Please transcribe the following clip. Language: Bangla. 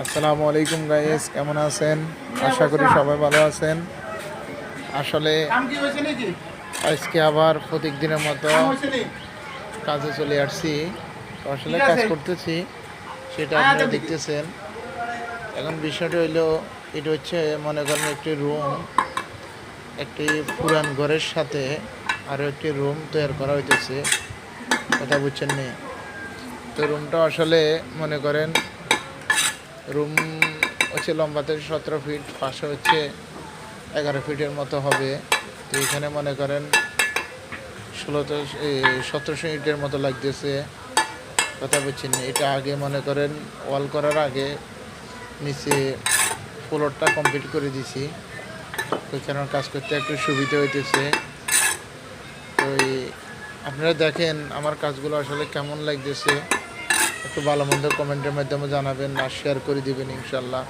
আসসালামু আলাইকুম গাইস, কেমন আছেন? আশা করি সবাই ভালো আছেন। আসলে আজকে আবার প্রত্যেক দিনের মতো কাজে চলে আসছি। তো আসলে কাজ করতেছি, সেটা আপনারা দেখতেছেন। এখন বিষয়টা হইলো, এটা হচ্ছে মনে করেন একটি রুম, একটি পুরান ঘরের সাথে আরও একটি রুম তৈরি করা হইতেছে। কথা বুঝছেন নি? তো রুমটা আসলে মনে করেন রুম হচ্ছে লম্বাতে 17 ফিট, পাশে হচ্ছে 11 ফিটের মতো হবে। তো এখানে মনে করেন 1700 ইটের মতো লাগতেছে। কথা বলছেন, এটা আগে মনে করেন ওয়াল করার আগে নিচে ফ্লোরটা কমপ্লিট করে দিছি। ওইখানে কাজ করতে একটু সুবিধা হইতেছে। তো আপনারা দেখেন আমার কাজগুলো আসলে কেমন লাগতেছে, একটু ভালো মন্দ কমেন্টের মাধ্যমে জানাবেন আর শেয়ার করে দিবেন ইনশাল্লাহ।